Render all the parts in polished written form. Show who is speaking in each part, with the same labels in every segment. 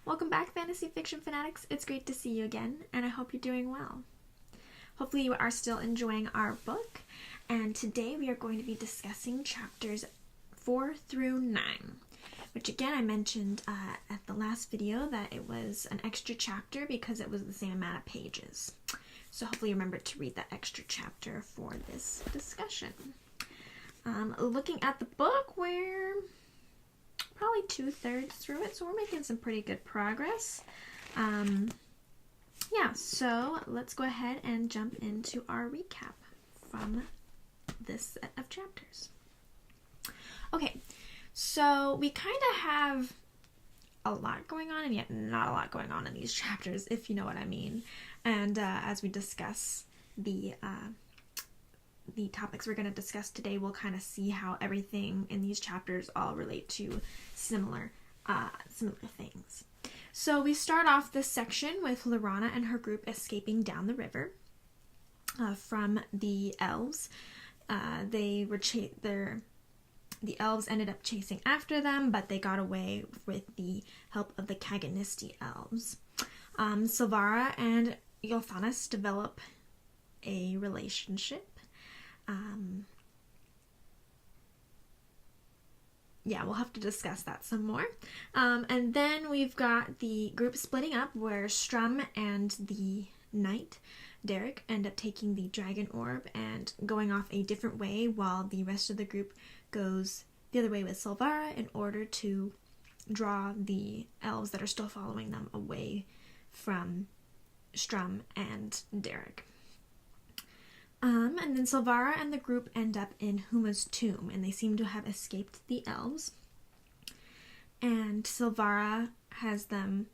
Speaker 1: Welcome back, Fantasy Fiction Fanatics. It's great to see you again, and I hope you're doing well. Hopefully you are still enjoying our book, and today we are going to be discussing chapters 4 through 9, which again I mentioned at the last video that it was an extra chapter because it was the same amount of pages. So hopefully you remember to read that extra chapter for this discussion. Looking at the book, we're probably 2/3 through it, so we're making some pretty good progress. So let's go ahead and jump into our recap from this set of chapters. Okay, so we kind of have a lot going on and yet not a lot going on in these chapters, if you know what I mean. And as we discuss the topics we're going to discuss today, we'll kind of see how everything in these chapters all relate to similar things. So we start off this section with Laurana and her group escaping down the river from the elves. The elves ended up chasing after them, but they got away with the help of the Kaganisti elves. Silvara and Tanis develop a relationship. We'll have to discuss that some more. And then we've got the group splitting up where Strum and the knight, Derek, end up taking the dragon orb and going off a different way while the rest of the group goes the other way with Silvara in order to draw the elves that are still following them away from Strum and Derek. And then Silvara and the group end up in Huma's tomb, and they seem to have escaped the elves. And Silvara has them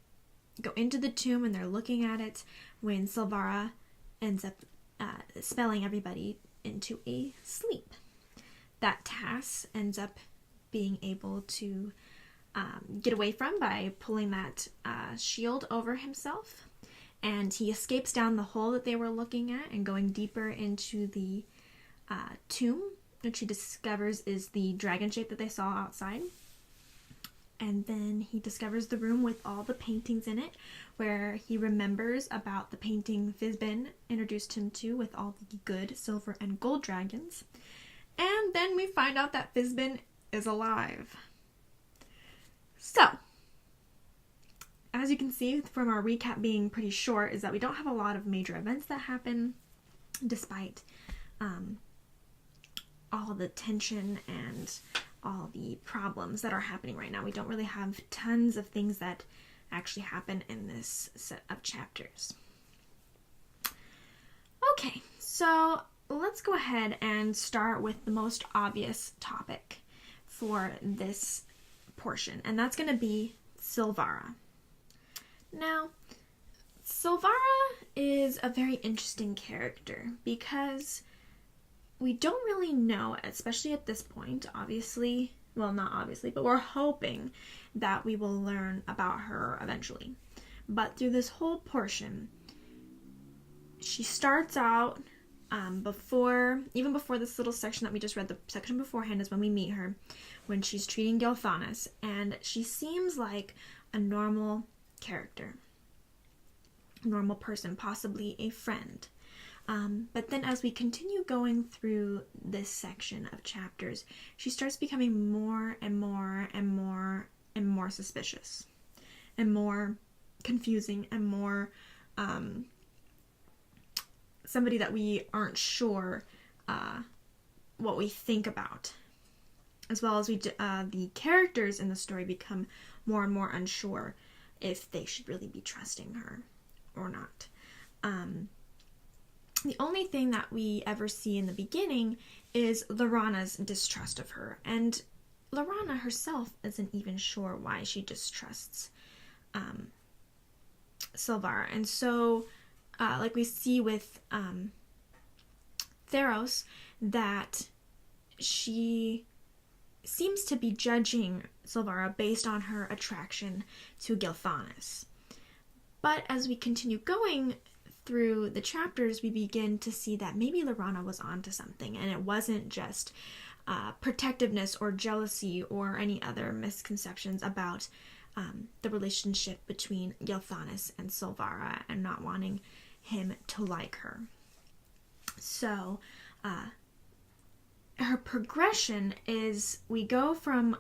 Speaker 1: go into the tomb, and they're looking at it when Silvara ends up spelling everybody into a sleep. That Tass ends up being able to get away from by pulling that shield over himself. And he escapes down the hole that they were looking at and going deeper into the tomb, which he discovers is the dragon shape that they saw outside. And then he discovers the room with all the paintings in it, where he remembers about the painting Fizbin introduced him to with all the good silver and gold dragons. And then we find out that Fizbin is alive. So, as you can see from our recap being pretty short, is that we don't have a lot of major events that happen despite all the tension and all the problems that are happening right now. We don't really have tons of things that actually happen in this set of chapters. Okay, so let's go ahead and start with the most obvious topic for this portion, and that's going to be Silvara. Now, Silvara is a very interesting character because we don't really know, especially at this point, obviously, well, not obviously, but we're hoping that we will learn about her eventually. But through this whole portion, she starts out even before this little section that we just read, the section beforehand is when we meet her, when she's treating Gilthanas, and she seems like a normal character, normal person, possibly a friend. But then as we continue going through this section of chapters, she starts becoming more and more and more and more suspicious and more confusing and more somebody that we aren't sure what we think about. As well as the characters in the story become more and more unsure if they should really be trusting her or not. The only thing that we ever see in the beginning is Laurana's distrust of her, and Laurana herself isn't even sure why she distrusts Silvara. And so, like we see with Theros, that she seems to be judging Silvara based on her attraction to Gilthanas. But as we continue going through the chapters, we begin to see that maybe Laurana was onto something, and it wasn't just protectiveness or jealousy or any other misconceptions about the relationship between Tanis and Silvara, and not wanting him to like her. So her progression is, we go from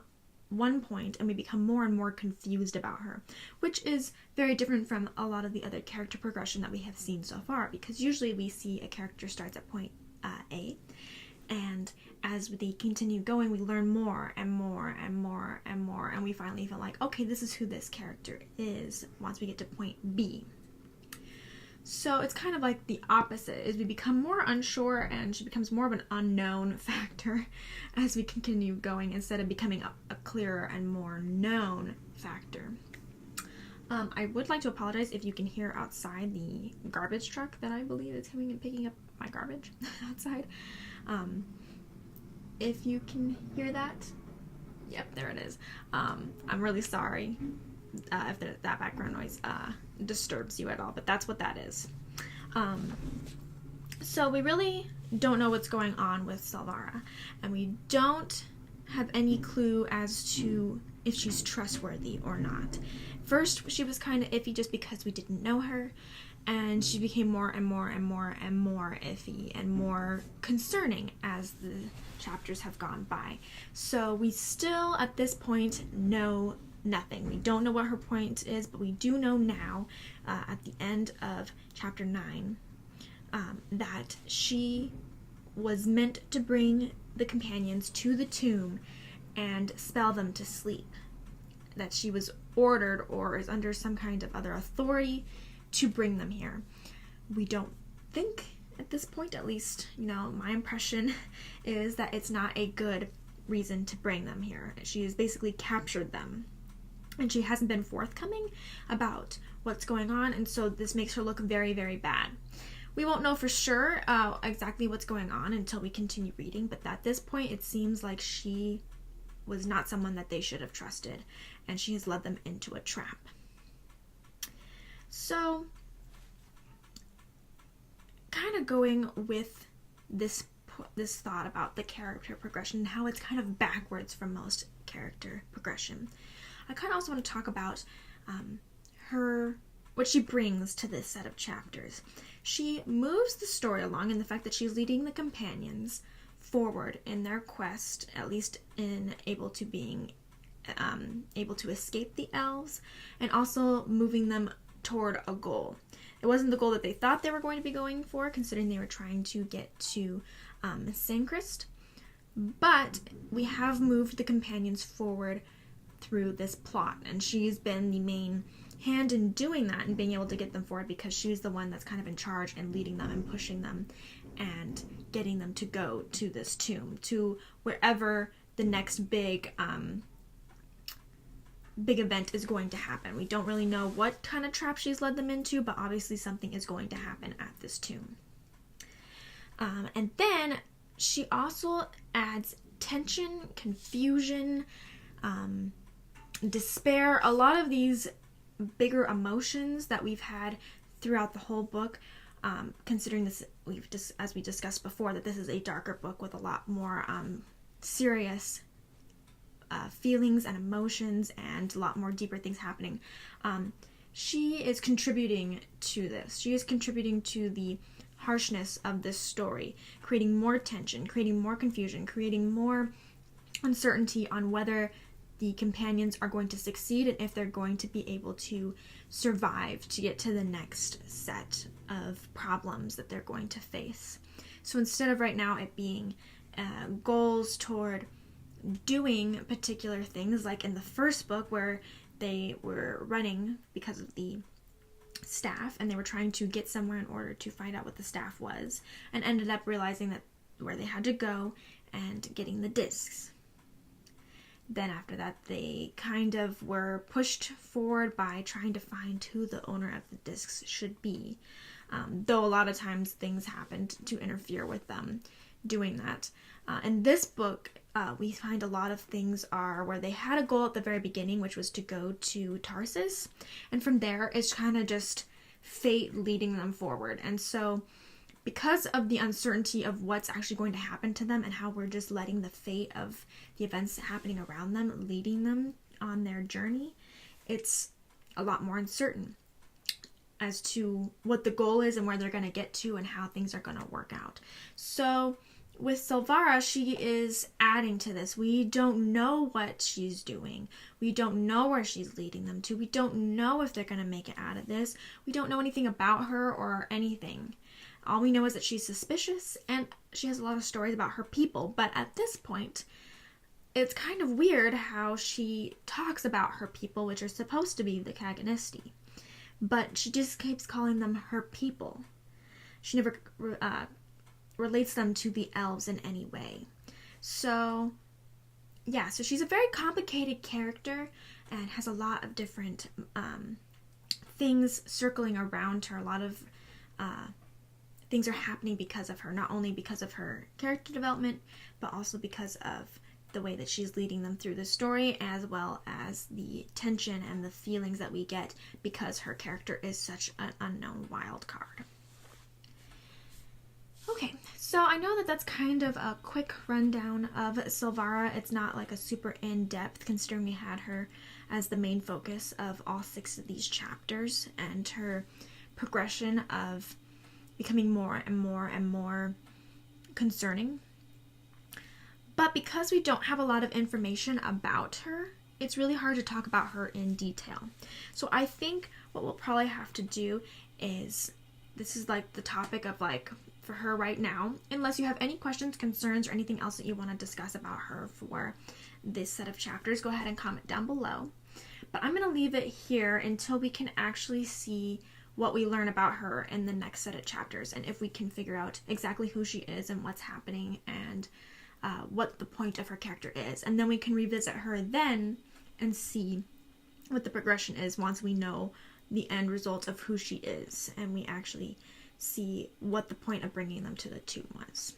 Speaker 1: one point and we become more and more confused about her, which is very different from a lot of the other character progression that we have seen so far, because usually we see a character starts at point A, and as they continue going, we learn more and more and more and more, and we finally feel like, okay, this is who this character is once we get to point B. So it's kind of like the opposite, is we become more unsure and she becomes more of an unknown factor as we continue going, instead of becoming a clearer and more known factor. I would like to apologize if you can hear outside the garbage truck that I believe is coming and picking up my garbage outside. If you can hear that, yep, there it is. I'm really sorry if that background noise disturbs you at all, but that's what that is. So we really don't know what's going on with Silvara, and we don't have any clue as to if she's trustworthy or not. First, she was kind of iffy just because we didn't know her, and she became more and more and more and more iffy and more concerning as the chapters have gone by. So we still, at this point, know nothing. We don't know what her point is, but we do know now, at the end of chapter 9, that she was meant to bring the companions to the tomb and spell them to sleep. That she was ordered or is under some kind of other authority to bring them here. We don't think, at this point at least, my impression is that it's not a good reason to bring them here. She has basically captured them, and she hasn't been forthcoming about what's going on, and so this makes her look very, very bad. We won't know for sure exactly what's going on until we continue reading, but at this point it seems like she was not someone that they should have trusted, and she has led them into a trap. So, kind of going with this thought about the character progression and how it's kind of backwards from most character progression, I kind of also want to talk about what she brings to this set of chapters. She moves the story along in the fact that she's leading the companions forward in their quest, at least in able to escape the elves, and also moving them toward a goal. It wasn't the goal that they thought they were going to be going for, considering they were trying to get to Sanchrist, but we have moved the companions forward through this plot, and she's been the main hand in doing that and being able to get them forward, because she's the one that's kind of in charge and leading them and pushing them and getting them to go to this tomb, to wherever the next big event is going to happen. We don't really know what kind of trap she's led them into, but obviously something is going to happen at this tomb. And then she also adds tension, confusion, despair, a lot of these bigger emotions that we've had throughout the whole book, considering this, as we discussed before, that this is a darker book with a lot more serious feelings and emotions and a lot more deeper things happening. She is contributing to this. She is contributing to the harshness of this story, creating more tension, creating more confusion, creating more uncertainty on whether the companions are going to succeed and if they're going to be able to survive to get to the next set of problems that they're going to face. So instead of right now it being goals toward doing particular things, like in the first book where they were running because of the staff and they were trying to get somewhere in order to find out what the staff was, and ended up realizing that where they had to go and getting the discs. Then after that, they kind of were pushed forward by trying to find who the owner of the discs should be. Though a lot of times things happened to interfere with them doing that. In this book, we find a lot of things are where they had a goal at the very beginning, which was to go to Tarsus. And from there, it's kind of just fate leading them forward. And so because of the uncertainty of what's actually going to happen to them and how we're just letting the fate of the events happening around them leading them on their journey, it's a lot more uncertain as to what the goal is and where they're going to get to and how things are going to work out. So with Silvara, she is adding to this. We don't know what she's doing. We don't know where she's leading them to. We don't know if they're going to make it out of this. We don't know anything about her or anything. All we know is that she's suspicious and she has a lot of stories about her people. But at this point, it's kind of weird how she talks about her people, which are supposed to be the Kaganisti. But she just keeps calling them her people. She never relates them to the elves in any way. So, yeah, so she's a very complicated character and has a lot of different things circling around her. A lot of things are happening because of her, not only because of her character development, but also because of the way that she's leading them through the story, as well as the tension and the feelings that we get because her character is such an unknown wild card. Okay, so I know that that's kind of a quick rundown of Silvara. It's not like a super in-depth, considering we had her as the main focus of all 6 of these chapters, and her progression of becoming more and more and more concerning. But because we don't have a lot of information about her, it's really hard to talk about her in detail. So I think what we'll probably have to do is, this is like the topic of like, for her right now, unless you have any questions, concerns, or anything else that you want to discuss about her for this set of chapters, go ahead and comment down below. But I'm going to leave it here until we can actually see what we learn about her in the next set of chapters, and if we can figure out exactly who she is and what's happening and what the point of her character is. And then we can revisit her then and see what the progression is once we know the end result of who she is and we actually see what the point of bringing them to the tomb was.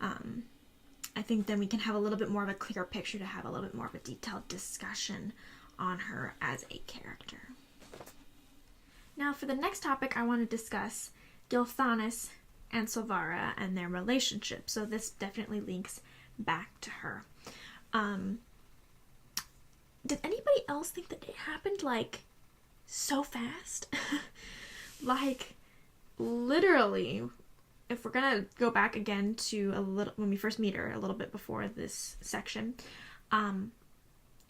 Speaker 1: I think then we can have a little bit more of a clear picture to have a little bit more of a detailed discussion on her as a character. Now for the next topic, I want to discuss Tanis and Silvara and their relationship. So this definitely links back to her. Did anybody else think that it happened like so fast? Like literally, if we're gonna go back again to a little when we first meet her, a little bit before this section,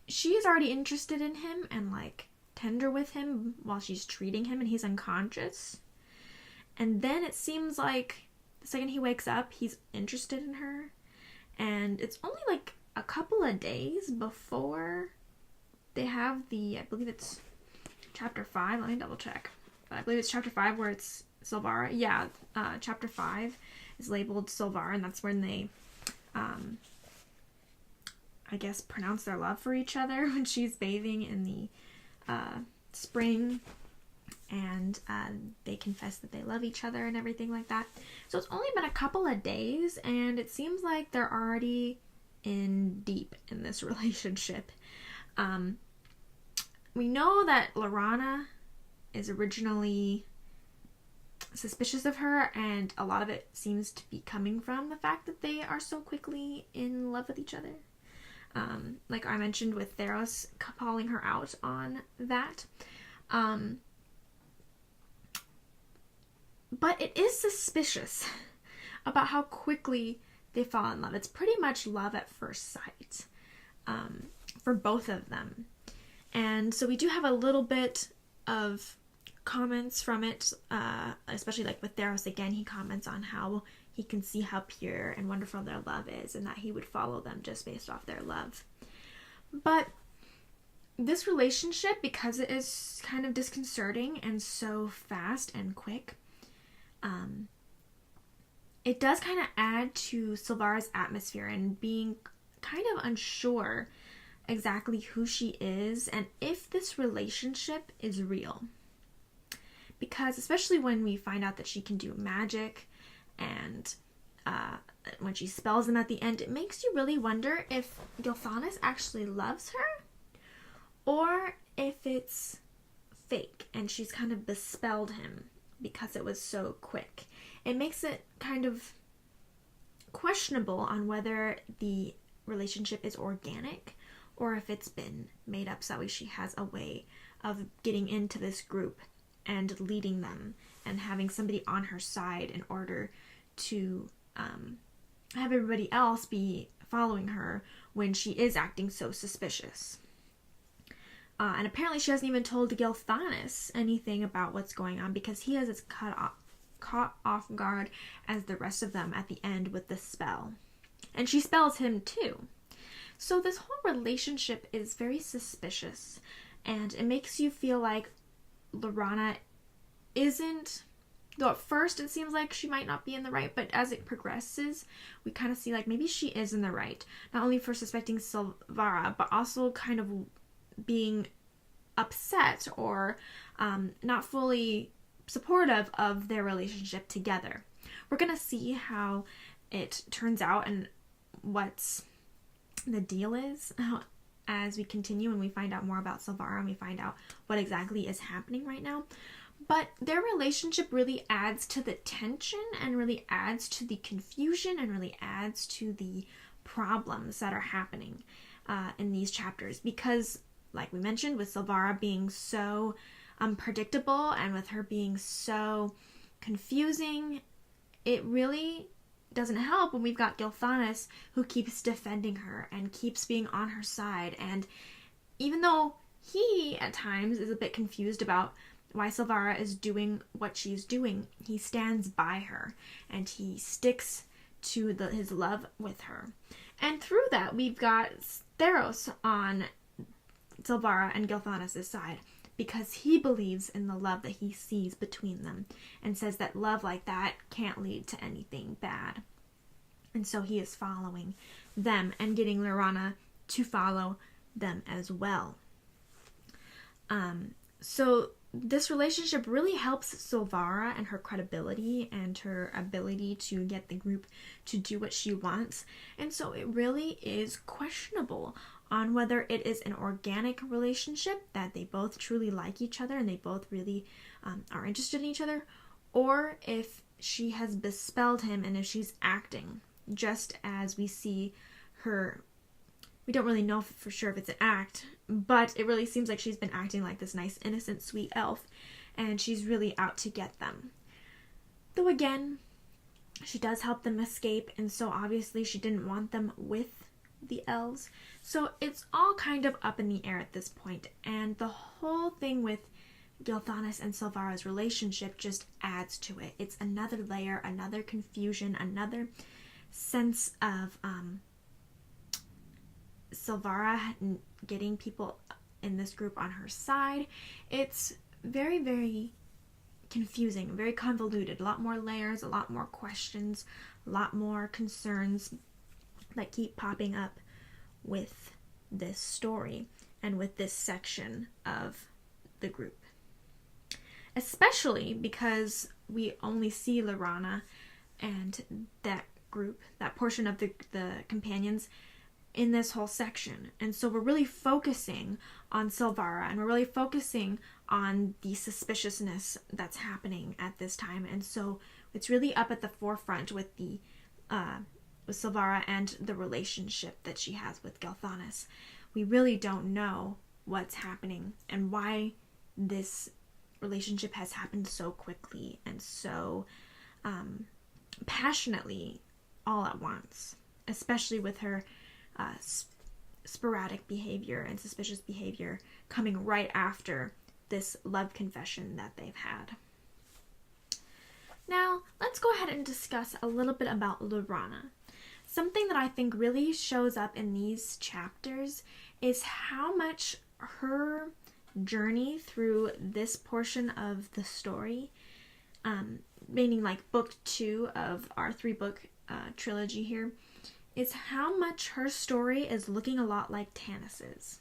Speaker 1: she is already interested in him and like tender with him while she's treating him and he's unconscious. And then it seems like the second he wakes up, he's interested in her. And it's only like a couple of days before they have the, I believe it's chapter 5. Let me double check. But I believe it's chapter 5 where it's Silvara. Yeah, chapter 5 is labeled Silvara, and that's when they, I guess, pronounce their love for each other when she's bathing in the spring. And they confess that they love each other and everything like that. So it's only been a couple of days, and it seems like they're already in deep in this relationship. We know that Laurana is originally suspicious of her, and a lot of it seems to be coming from the fact that they are so quickly in love with each other. Like I mentioned with Theros calling her out on that. But it is suspicious about how quickly they fall in love. It's pretty much love at first sight for both of them. And so we do have a little bit of comments from it, especially like with Theros again. He comments on how he can see how pure and wonderful their love is and that he would follow them just based off their love. But this relationship, because it is kind of disconcerting and so fast and quick, it does kind of add to Silvara's atmosphere and being kind of unsure exactly who she is and if this relationship is real. Because especially when we find out that she can do magic and when she spells them at the end, it makes you really wonder if Tanis actually loves her or if it's fake and she's kind of bespelled him because it was so quick. It makes it kind of questionable on whether the relationship is organic or if it's been made up so she has a way of getting into this group and leading them and having somebody on her side in order to have everybody else be following her when she is acting so suspicious. And apparently she hasn't even told Tanis anything about what's going on, because he has caught off guard as the rest of them at the end with the spell. And she spells him too. So this whole relationship is very suspicious, and it makes you feel like Laurana isn't, though at first it seems like she might not be in the right, but as it progresses, we kind of see like maybe she is in the right. Not only for suspecting Silvara, but also kind of being upset or not fully supportive of their relationship together. We're going to see how it turns out and what's the deal is as we continue and we find out more about Silvara and we find out what exactly is happening right now. But their relationship really adds to the tension and really adds to the confusion and really adds to the problems that are happening in these chapters, because like we mentioned, with Silvara being so unpredictable and with her being so confusing, it really doesn't help when we've got Tanis who keeps defending her and keeps being on her side. And even though he at times is a bit confused about why Silvara is doing what she's doing, he stands by her and he sticks to his love with her. And through that, we've got Theros on Silvara and Tanis' side, because he believes in the love that he sees between them and says that love like that can't lead to anything bad. And so he is following them and getting Laurana to follow them as well. So this relationship really helps Silvara and her credibility and her ability to get the group to do what she wants. And so it really is questionable on whether it is an organic relationship, that they both truly like each other and they both really are interested in each other, or if she has bespelled him and if she's acting just as we see her. We don't really know for sure if it's an act, but it really seems like she's been acting like this nice, innocent, sweet elf, and she's really out to get them. Though again, she does help them escape, and so obviously she didn't want them with the elves. So it's all kind of up in the air at this point, and the whole thing with Tanis and Silvara's relationship just adds to it. It's another layer, another confusion, another sense of Silvara getting people in this group on her side. It's very, very confusing, very convoluted. A lot more layers, a lot more questions, a lot more concerns that keep popping up with this story and with this section of the group. Especially because we only see Laurana and that group, that portion of the companions in this whole section. And so we're really focusing on Silvara and we're really focusing on the suspiciousness that's happening at this time. And so it's really up at the forefront with with Silvara and the relationship that she has with Tanis. We really don't know what's happening and why this relationship has happened so quickly and so passionately all at once, especially with her sporadic behavior and suspicious behavior coming right after this love confession that they've had. Now, let's go ahead and discuss a little bit about Laurana. Something that I think really shows up in these chapters is how much her journey through this portion of the story, meaning like book 2 of our 3-book trilogy here, is how much her story is looking a lot like Tanis's.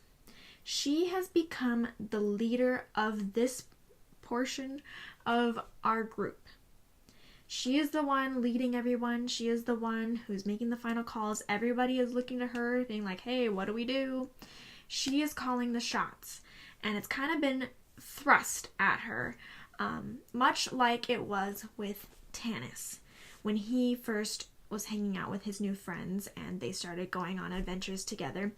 Speaker 1: She has become the leader of this portion of our group. She is the one leading everyone. She is the one who's making the final calls. Everybody is looking to her, being like, hey, what do we do? She is calling the shots. And it's kind of been thrust at her much like it was with Tanis when he first was hanging out with his new friends and they started going on adventures together.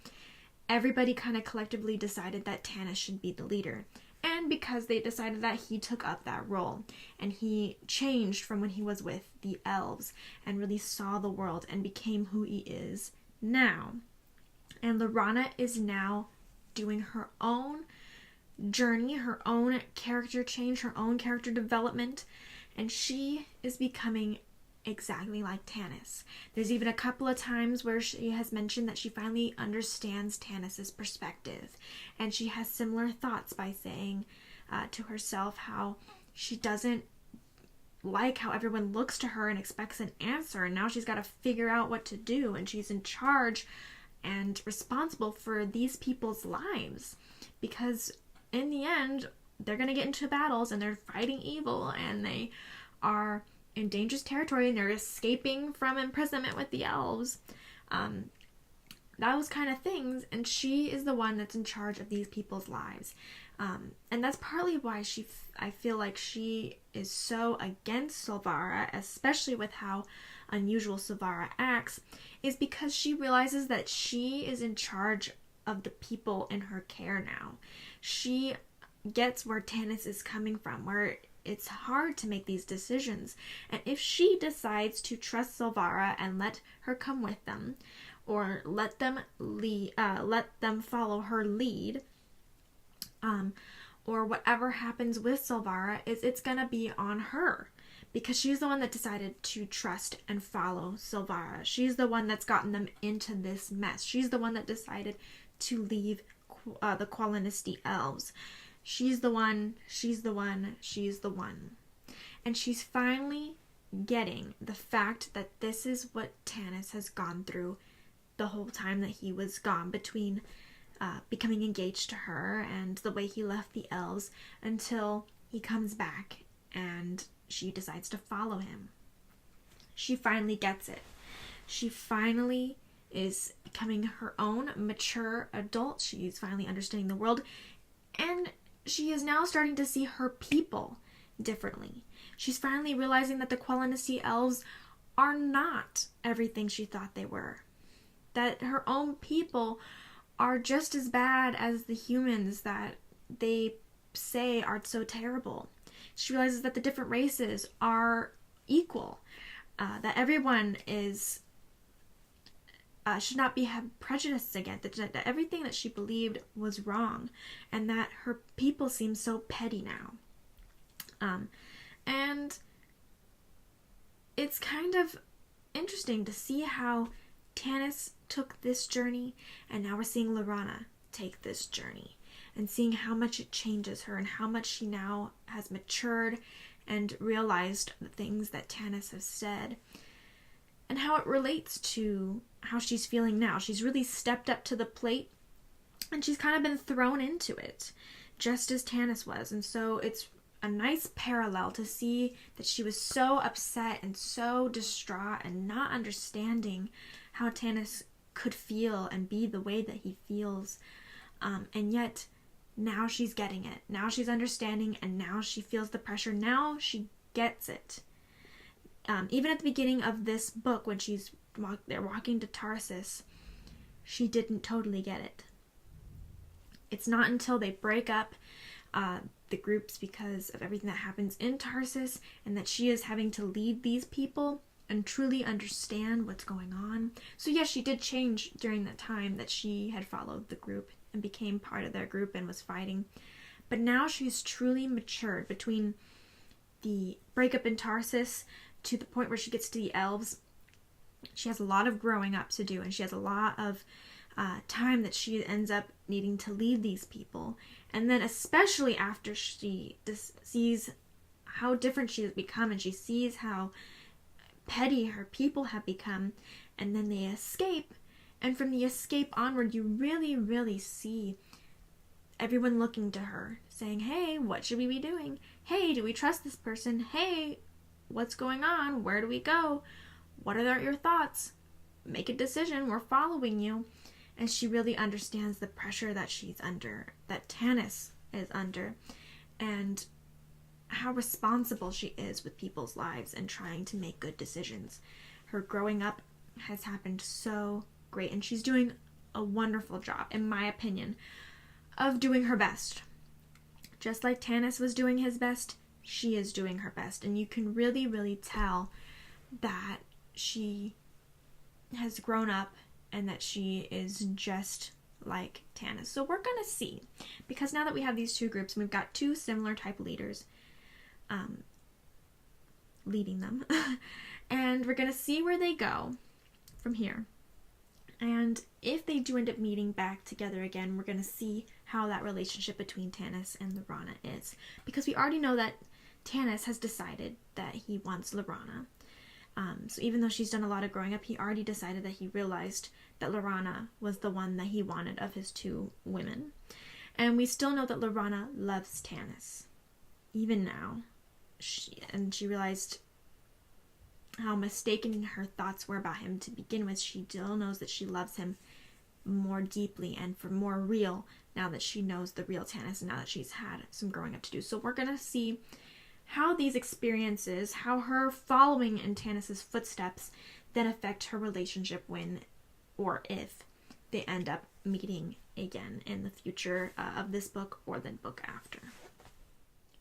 Speaker 1: Everybody kind of collectively decided that Tanis should be the leader. And because they decided that, he took up that role. And he changed from when he was with the elves and really saw the world and became who he is now. And Laurana is now doing her own journey, her own character change, her own character development. And she is becoming exactly like Tanis. There's even a couple of times where she has mentioned that she finally understands Tanis's perspective, and she has similar thoughts by saying to herself how she doesn't like how everyone looks to her and expects an answer, and now she's got to figure out what to do, and she's in charge and responsible for these people's lives, because in the end they're going to get into battles and they're fighting evil and they are in dangerous territory and they're escaping from imprisonment with the elves. Those kind of things, and she is the one that's in charge of these people's lives. And that's partly why I feel like she is so against Silvara, especially with how unusual Silvara acts, is because she realizes that she is in charge of the people in her care now. She gets where Tanis is coming from, where it's hard to make these decisions. And if she decides to trust Silvara and let her come with them, or let them follow her lead, or whatever happens with Silvara, it's gonna be on her, because she's the one that decided to trust and follow Silvara. She's the one that's gotten them into this mess. She's the one that decided to leave the Qualinisti elves. She's the one. And she's finally getting the fact that this is what Tanis has gone through the whole time that he was gone, between becoming engaged to her and the way he left the elves, until he comes back and she decides to follow him. She finally gets it. She finally is becoming her own mature adult. She's finally understanding the world, and she is now starting to see her people differently. She's finally realizing that the Qualinisti elves are not everything she thought they were. That her own people are just as bad as the humans that they say are so terrible. She realizes that the different races are equal. That everyone is should not be have prejudices against, that everything that she believed was wrong, and that her people seem so petty now. And it's kind of interesting to see how Tanis took this journey, and now we're seeing Laurana take this journey, and seeing how much it changes her, and how much she now has matured and realized the things that Tanis has said, and how it relates to how she's feeling now. She's really stepped up to the plate, and she's kind of been thrown into it, just as Tanis was. And so it's a nice parallel to see that she was so upset and so distraught and not understanding how Tanis could feel and be the way that he feels. And yet, now she's getting it. Now she's understanding, and now she feels the pressure. Now she gets it. Even at the beginning of this book, when they're walking to Tarsus, she didn't totally get it. It's not until they break up the groups because of everything that happens in Tarsus, and that she is having to lead these people and truly understand what's going on. So yes, she did change during that time that she had followed the group and became part of their group and was fighting. But now she's truly matured between the breakup in Tarsus to the point where she gets to the elves. She has a lot of growing up to do, and she has a lot of time that she ends up needing to lead these people. And then especially after she sees how different she has become, and she sees how petty her people have become, and then they escape, and from the escape onward, you really, really see everyone looking to her, saying, hey, what should we be doing? Hey, do we trust this person? Hey, what's going on? Where do we go? What are your thoughts? Make a decision. We're following you. And she really understands the pressure that she's under, that Tanis is under. And how responsible she is with people's lives and trying to make good decisions. Her growing up has happened so great, and she's doing a wonderful job, in my opinion, of doing her best. Just like Tanis was doing his best, she is doing her best, and you can really, really tell that she has grown up and that she is just like Tanis. So we're gonna see, because now that we have these two groups, we've got two similar type leaders leading them, and we're gonna see where they go from here. And if they do end up meeting back together again, we're going to see how that relationship between Tanis and Laurana is. Because we already know that Tanis has decided that he wants Laurana. So even though she's done a lot of growing up, he already decided that he realized that Laurana was the one that he wanted of his two women. And we still know that Laurana loves Tanis. Even now. She realized how mistaken her thoughts were about him to begin with. She still knows that she loves him more deeply and for more real now that she knows the real Tanis and now that she's had some growing up to do. So we're going to see how these experiences, how her following in Tanis's footsteps then affect her relationship when or if they end up meeting again in the future of this book or the book after.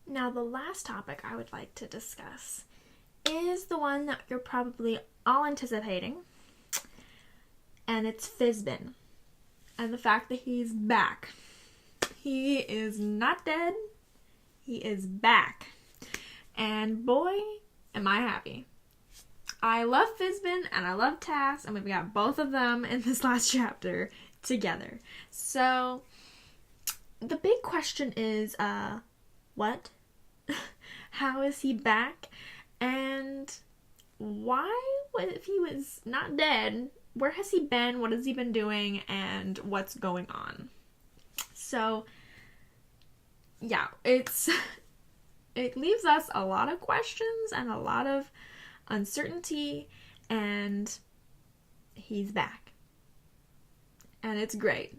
Speaker 1: Now, the last topic I would like to discuss is the one that you're probably all anticipating, and it's Fizbin, and the fact that he's back. He is not dead, he is back, and boy, am I happy. I love Fizbin, and I love Tas, and we've got both of them in this last chapter together. So, the big question is, what? How is he back? And why, if he was not dead, where has he been, what has he been doing, and what's going on? So, yeah, it leaves us a lot of questions and a lot of uncertainty, and he's back. And it's great.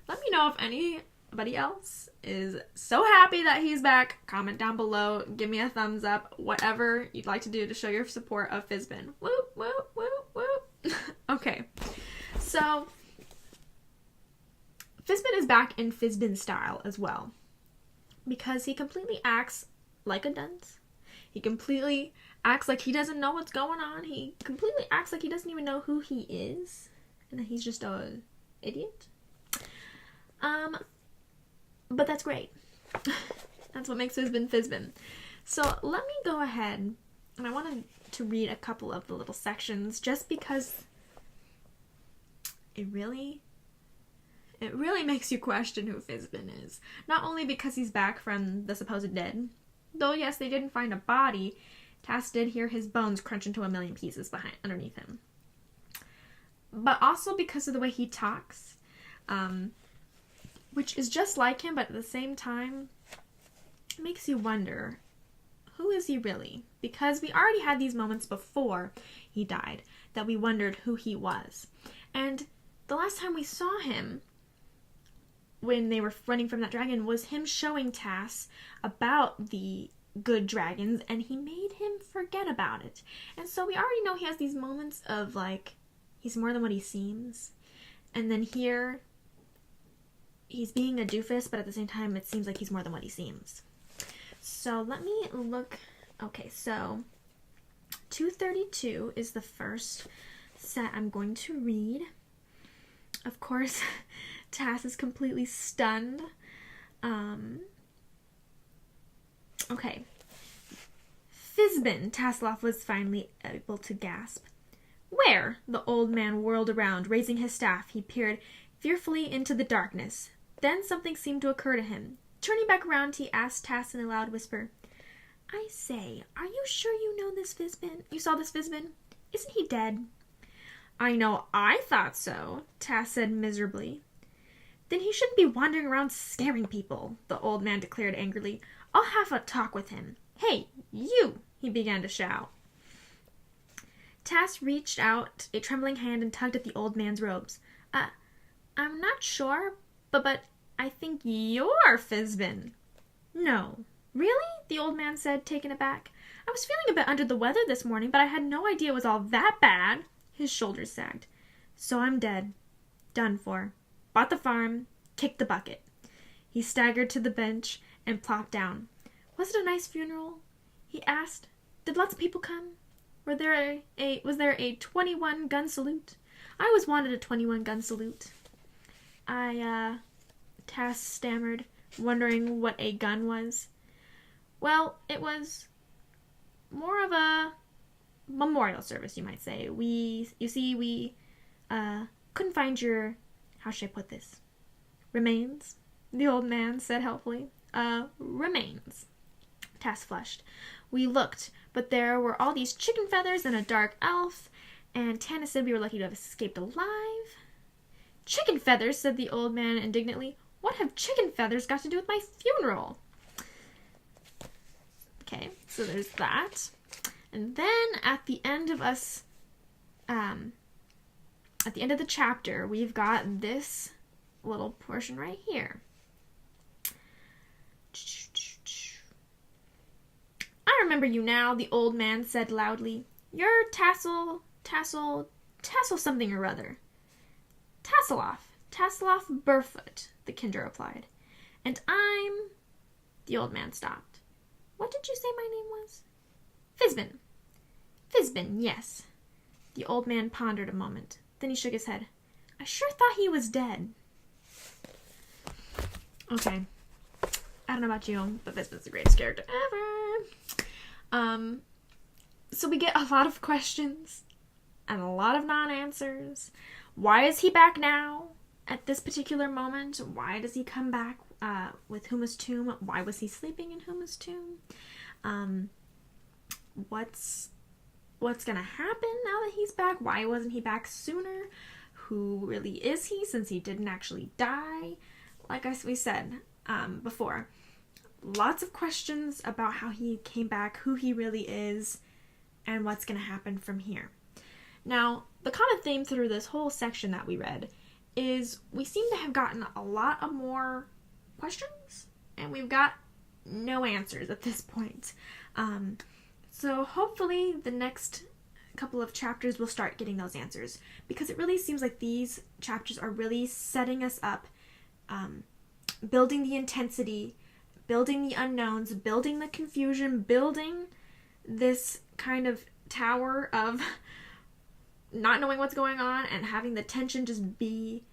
Speaker 1: Let me know if anybody else is so happy that he's back. Comment down below, give me a thumbs up, whatever you'd like to do to show your support of Fizbin. Whoop, whoop, whoop, whoop. Okay, so Fizbin is back in Fizbin style as well, because he completely acts like a dunce. He completely acts like he doesn't know what's going on. He completely acts like he doesn't even know who he is, and that he's just a idiot. But that's great. That's what makes Fizbin Fizbin. So let me go ahead, and I wanted to read a couple of the little sections just because it really makes you question who Fizbin is. Not only because he's back from the supposed dead, though yes, they didn't find a body, Tas did hear his bones crunch into a million pieces underneath him. But also because of the way he talks, which is just like him, but at the same time, it makes you wonder, who is he really? Because we already had these moments before he died that we wondered who he was. And the last time we saw him, when they were running from that dragon, was him showing Tas about the good dragons, and he made him forget about it. And so we already know he has these moments of, like, he's more than what he seems. And then here, he's being a doofus, but at the same time, it seems like he's more than what he seems. So let me look. Okay, so 232 is the first set I'm going to read. Of course, Tas is completely stunned. Okay. Fizbin, Tasloff was finally able to gasp. Where? The old man whirled around. Raising his staff, he peered fearfully into the darkness. Then something seemed to occur to him. Turning back around, he asked Tas in a loud whisper, I say, are you sure you know this Fizbin? You saw this Fizbin? Isn't he dead? I know I thought so, Tas said miserably. Then he shouldn't be wandering around scaring people, the old man declared angrily. I'll have a talk with him. Hey, you, he began to shout. Tas reached out a trembling hand and tugged at the old man's robes. I'm not sure, but I think you're Fizbin. No, Really? The old man said, taken aback. I was feeling a bit under the weather this morning, but I had no idea it was all that bad. His shoulders sagged. So I'm dead. Done for. Bought the farm. Kicked the bucket. He staggered to the bench and plopped down. Was it a nice funeral? He asked. Did lots of people come? Was there a 21 gun salute? I always wanted a 21 gun salute. Tass stammered, wondering what a gun was. Well, it was more of a memorial service, you might say. We couldn't find your, how should I put this? Remains? The old man said helpfully. Remains. Tass flushed. We looked, but there were all these chicken feathers and a dark elf, and Tanis said we were lucky to have escaped alive. Chicken feathers, said the old man indignantly. What have chicken feathers got to do with my funeral? Okay, so there's that. And then at the end of the chapter, we've got this little portion right here. I remember you now, the old man said loudly. You're Tassel something or other. Tasseloff Burfoot, the Kinder replied. And I'm... The old man stopped. What did you say my name was? Fizbin. Fizbin, yes. The old man pondered a moment. Then he shook his head. I sure thought he was dead. Okay. I don't know about you, but Fizbin's the greatest character ever. So we get a lot of questions and a lot of non-answers. Why is he back now at this particular moment? Why does he come back with Huma's tomb? Why was he sleeping in Huma's tomb? What's gonna happen now that he's back? Why wasn't he back sooner? Who really is he, since he didn't actually die? Like we said before, lots of questions about how he came back, who he really is, and what's gonna happen from here. Now, the common theme through this whole section that we read is we seem to have gotten a lot of more questions, and we've got no answers at this point. So hopefully the next couple of chapters we'll start getting those answers, because it really seems like these chapters are really setting us up, building the intensity, building the unknowns, building the confusion, building this kind of tower of not knowing what's going on and having the tension just be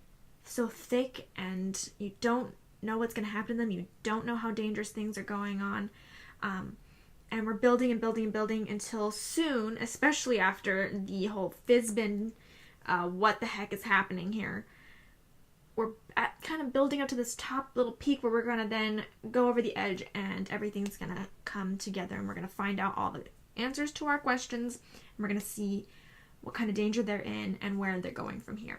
Speaker 1: so thick, and you don't know what's going to happen to them. You don't know how dangerous things are going on. And we're building and building and building until soon, especially after the whole Fizbin, what the heck is happening here. We're kind of building up to this top little peak where we're going to then go over the edge and everything's going to come together, and we're going to find out all the answers to our questions, and we're going to see what kind of danger they're in and where they're going from here.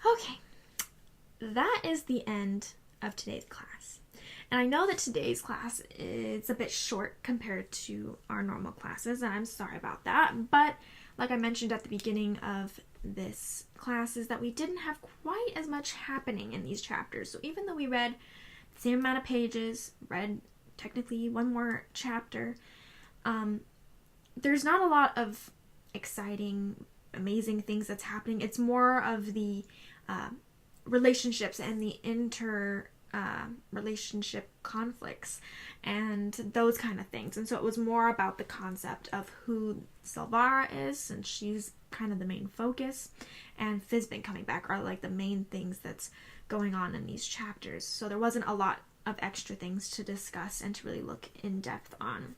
Speaker 1: Okay, that is the end of today's class. And I know that today's class is a bit short compared to our normal classes, and I'm sorry about that, but like I mentioned at the beginning of this class is that we didn't have quite as much happening in these chapters. So even though we read the same amount of pages, read technically one more chapter, there's not a lot of exciting, amazing things that's happening. It's more of the relationships and the relationship conflicts and those kind of things. And so it was more about the concept of who Silvara is, since she's kind of the main focus, and Fizbin coming back are like the main things that's going on in these chapters. So there wasn't a lot of extra things to discuss and to really look in depth on.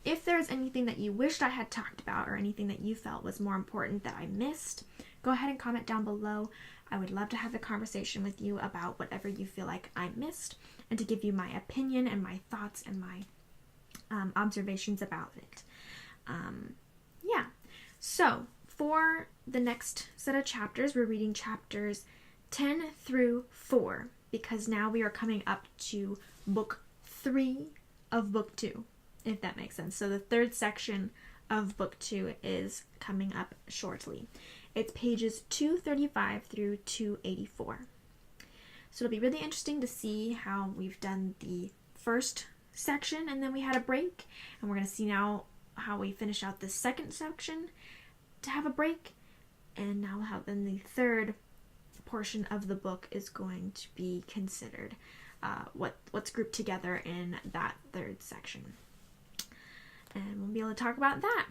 Speaker 1: If there's anything that you wished I had talked about or anything that you felt was more important that I missed, go ahead and comment down below. I would love to have a conversation with you about whatever you feel like I missed, and to give you my opinion and my thoughts and my observations about it. Yeah, so for the next set of chapters, we're reading chapters 10 through 4, because now we are coming up to book 3 of book 2, if that makes sense. So the third section of book 2 is coming up shortly. It's pages 235 through 284. So it'll be really interesting to see how we've done the first section and then we had a break, and we're going to see now how we finish out the second section to have a break, and now how then the third portion of the book is going to be considered, what's grouped together in that third section, and we'll be able to talk about that.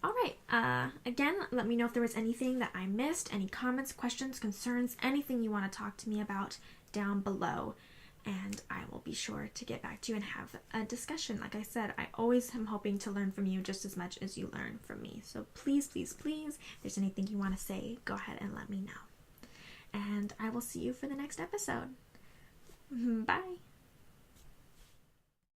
Speaker 1: All right, again, let me know if there was anything that I missed, any comments, questions, concerns, anything you want to talk to me about down below, and I will be sure to get back to you and have a discussion. Like I said, I always am hoping to learn from you just as much as you learn from me. So please, please, please, if there's anything you want to say, go ahead and let me know. And I will see you for the next episode. Bye.